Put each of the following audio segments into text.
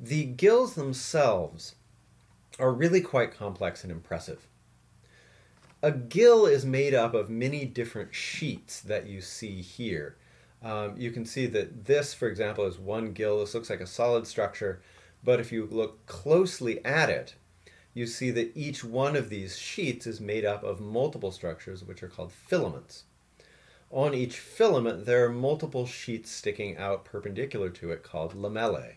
The gills themselves are really quite complex and impressive. A gill is made up of many different sheets that you see here. You can see that this, for example, is one gill. This looks like a solid structure, but if you look closely at it, you see that each one of these sheets is made up of multiple structures, which are called filaments. On each filament, there are multiple sheets sticking out perpendicular to it called lamellae.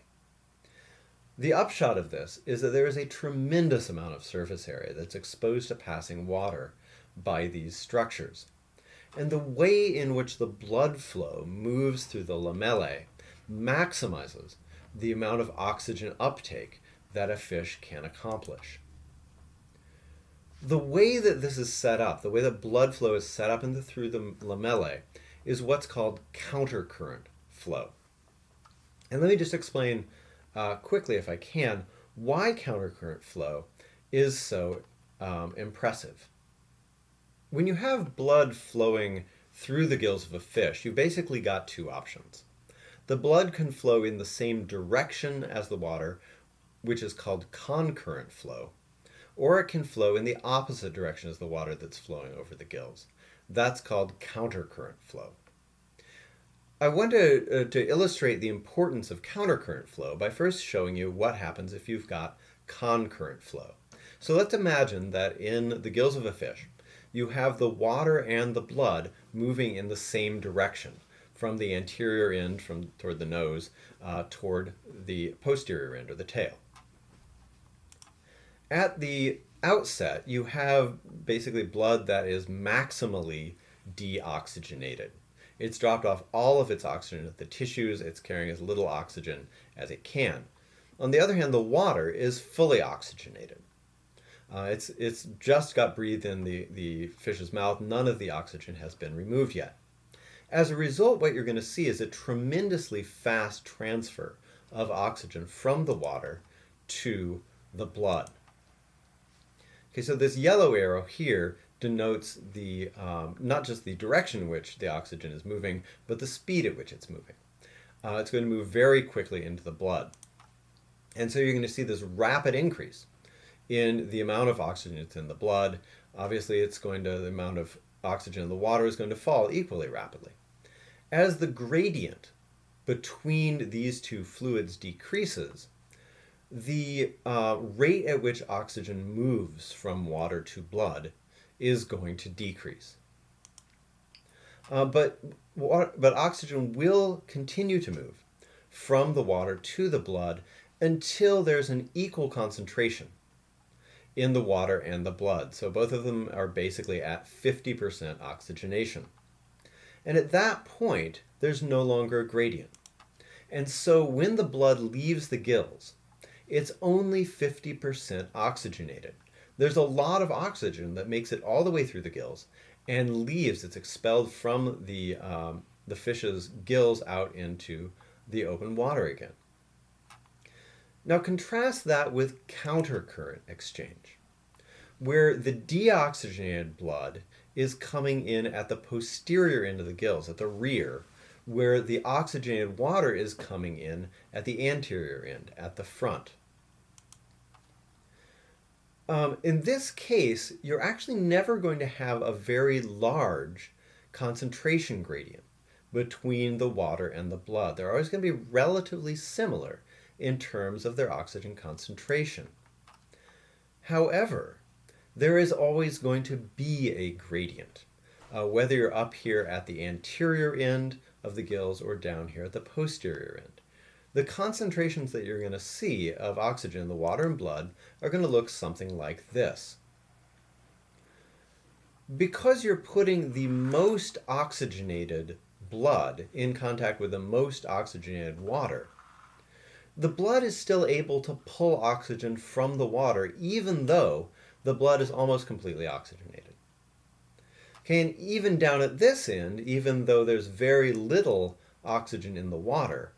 The upshot of this is that there is a tremendous amount of surface area that's exposed to passing water by these structures. And the way in which the blood flow moves through the lamellae maximizes the amount of oxygen uptake that a fish can accomplish. The way that this is set up, the way that blood flow is set up through the lamellae, is what's called countercurrent flow. And let me just explain quickly, if I can, why countercurrent flow is so impressive. When you have blood flowing through the gills of a fish, you've basically got two options. The blood can flow in the same direction as the water, which is called concurrent flow, or it can flow in the opposite direction as the water that's flowing over the gills. That's called countercurrent flow. I want to illustrate the importance of countercurrent flow by first showing you what happens if you've got concurrent flow. So let's imagine that in the gills of a fish, you have the water and the blood moving in the same direction, from the anterior end, toward the nose, toward the posterior end, or the tail. At the outset, you have basically blood that is maximally deoxygenated. It's dropped off all of its oxygen at the tissues. It's carrying as little oxygen as it can. On the other hand, the water is fully oxygenated. It's just got breathed in the fish's mouth. None of the oxygen has been removed yet. As a result, what you're going to see is a tremendously fast transfer of oxygen from the water to the blood. Okay, so this yellow arrow here denotes the not just the direction in which the oxygen is moving, but the speed at which it's moving. It's going to move very quickly into the blood. And so you're going to see this rapid increase in the amount of oxygen that's in the blood. Obviously, the amount of oxygen in the water is going to fall equally rapidly. As the gradient between these two fluids decreases, the rate at which oxygen moves from water to blood is going to decrease. But oxygen will continue to move from the water to the blood until there's an equal concentration in the water and the blood. So both of them are basically at 50% oxygenation. And at that point, there's no longer a gradient. And so when the blood leaves the gills, it's only 50% oxygenated. There's a lot of oxygen that makes it all the way through the gills and it's expelled from the fish's gills out into the open water again. Now contrast that with countercurrent exchange, where the deoxygenated blood is coming in at the posterior end of the gills, at the rear, where the oxygenated water is coming in at the anterior end, at the front. In this case, you're actually never going to have a very large concentration gradient between the water and the blood. They're always going to be relatively similar in terms of their oxygen concentration. However, there is always going to be a gradient, whether you're up here at the anterior end of the gills or down here at the posterior end. The concentrations that you're going to see of oxygen in the water and blood are going to look something like this. Because you're putting the most oxygenated blood in contact with the most oxygenated water, the blood is still able to pull oxygen from the water even though the blood is almost completely oxygenated. Okay, and even down at this end, even though there's very little oxygen in the water,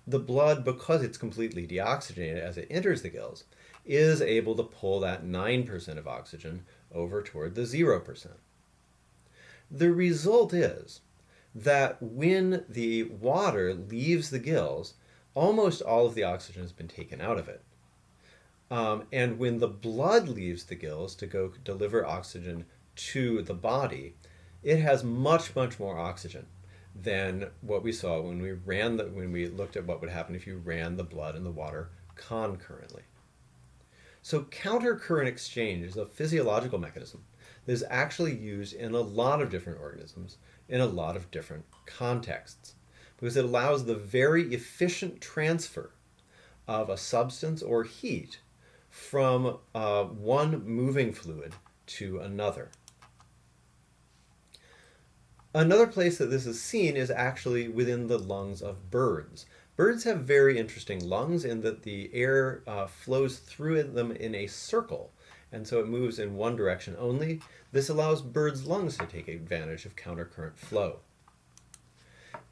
the blood, because it's completely deoxygenated as it enters the gills, is able to pull that 9% of oxygen over toward the 0%. The result is that when the water leaves the gills, almost all of the oxygen has been taken out of it. And when the blood leaves the gills to go deliver oxygen to the body, it has much, much more oxygen than what we saw when we looked at what would happen if you ran the blood and the water concurrently. So countercurrent exchange is a physiological mechanism that is actually used in a lot of different organisms in a lot of different contexts, because it allows the very efficient transfer of a substance or heat from one moving fluid to another. Another place that this is seen is actually within the lungs of birds. Birds have very interesting lungs in that the air flows through them in a circle, and so it moves in one direction only. This allows birds' lungs to take advantage of countercurrent flow.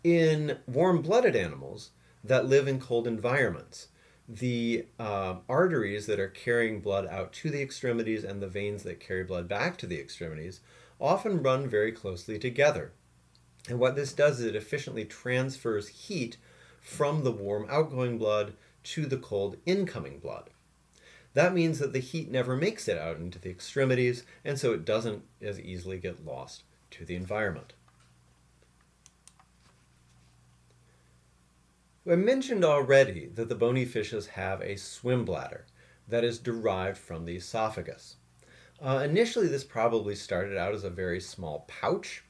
In warm-blooded animals that live in cold environments, the arteries that are carrying blood out to the extremities and the veins that carry blood back to the extremities often run very closely together. And what this does is it efficiently transfers heat from the warm outgoing blood to the cold incoming blood. That means that the heat never makes it out into the extremities, and so it doesn't as easily get lost to the environment. I mentioned already that the bony fishes have a swim bladder that is derived from the esophagus. Initially, this probably started out as a very small pouch.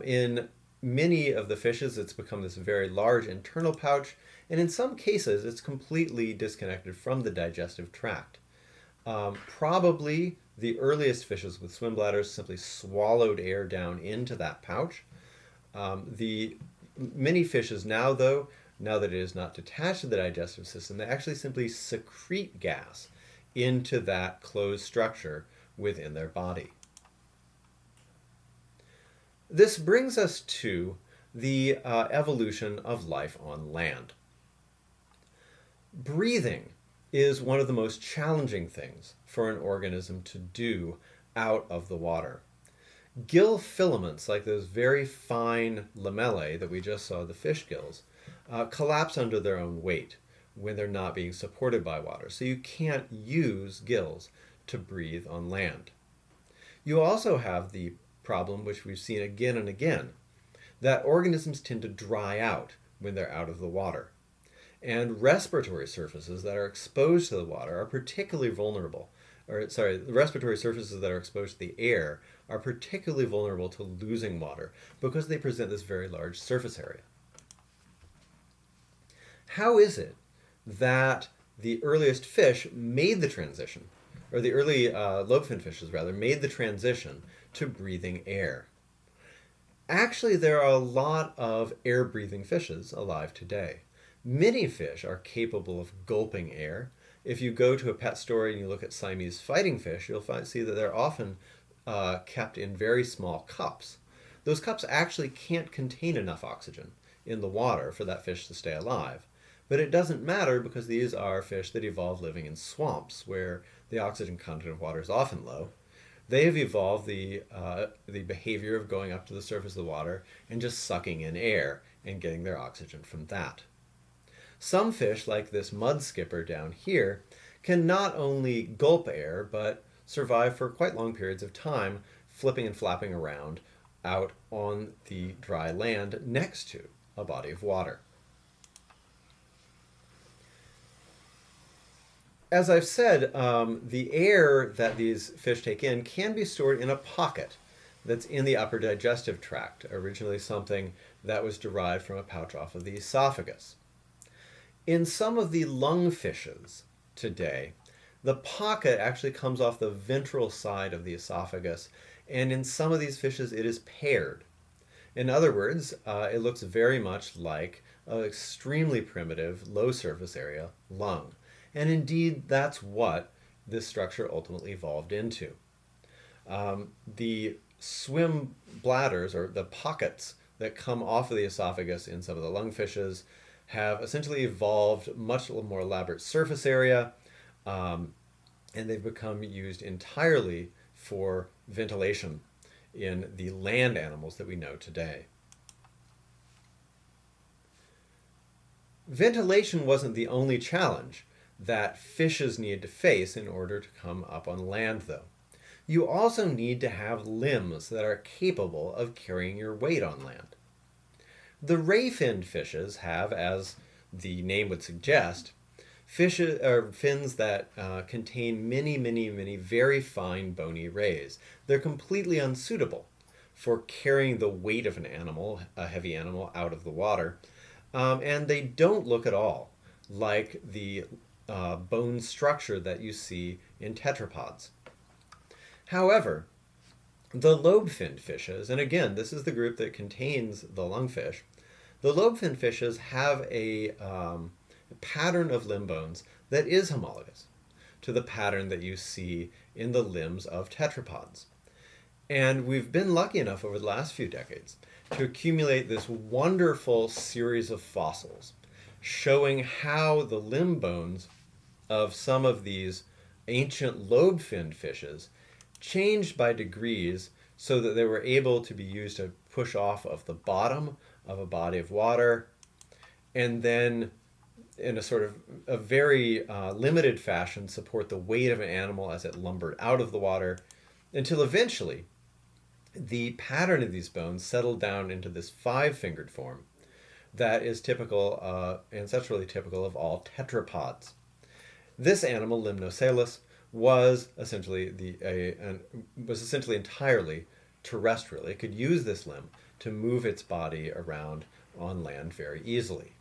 In many of the fishes, it's become this very large internal pouch, and in some cases, it's completely disconnected from the digestive tract. Probably the earliest fishes with swim bladders simply swallowed air down into that pouch. The many fishes now, though, now that it is not detached to the digestive system, they actually simply secrete gas into that closed structure within their body. This brings us to the evolution of life on land. Breathing is one of the most challenging things for an organism to do out of the water. Gill filaments, like those very fine lamellae that we just saw, the fish gills, collapse under their own weight when they're not being supported by water. So you can't use gills to breathe on land. You also have the problem, which we've seen again and again, that organisms tend to dry out when they're out of the water. And respiratory surfaces that are exposed to the water are particularly vulnerable. The respiratory surfaces that are exposed to the air are particularly vulnerable to losing water because they present this very large surface area. How is it that the earliest fish made the transition, or the early lobefin fishes rather, made the transition to breathing air? Actually, there are a lot of air-breathing fishes alive today. Many fish are capable of gulping air. If you go to a pet store and you look at Siamese fighting fish, you'll see that they're often kept in very small cups. Those cups actually can't contain enough oxygen in the water for that fish to stay alive. But it doesn't matter because these are fish that evolved living in swamps where the oxygen content of water is often low. They have evolved the behavior of going up to the surface of the water and just sucking in air and getting their oxygen from that. Some fish, like this mud skipper down here, can not only gulp air, but survive for quite long periods of time, flipping and flapping around out on the dry land next to a body of water. As I've said, the air that these fish take in can be stored in a pocket that's in the upper digestive tract, originally something that was derived from a pouch off of the esophagus. In some of the lungfishes today, the pocket actually comes off the ventral side of the esophagus, and in some of these fishes it is paired. In other words, it looks very much like an extremely primitive, low surface area lung. And indeed, that's what this structure ultimately evolved into. The swim bladders, or the pockets that come off of the esophagus in some of the lungfishes, have essentially evolved much more elaborate surface area, and they've become used entirely for ventilation in the land animals that we know today. Ventilation wasn't the only challenge that fishes need to face in order to come up on land, though. You also need to have limbs that are capable of carrying your weight on land. The ray-finned fishes have, as the name would suggest, fins that contain many very fine bony rays. They're completely unsuitable for carrying the weight of an animal, a heavy animal, out of the water. And they don't look at all like the bone structure that you see in tetrapods. However, the lobe-finned fishes, and again, this is the group that contains the lungfish, the lobe-finned fishes have a pattern of limb bones that is homologous to the pattern that you see in the limbs of tetrapods. And we've been lucky enough over the last few decades to accumulate this wonderful series of fossils showing how the limb bones of some of these ancient lobe-finned fishes changed by degrees so that they were able to be used to push off of the bottom of a body of water, and then in a sort of a very limited fashion support the weight of an animal as it lumbered out of the water, until eventually the pattern of these bones settled down into this five-fingered form that is typical, ancestrally typical of all tetrapods. This animal, Limnocelis, was essentially entirely terrestrial. It could use this limb to move its body around on land very easily.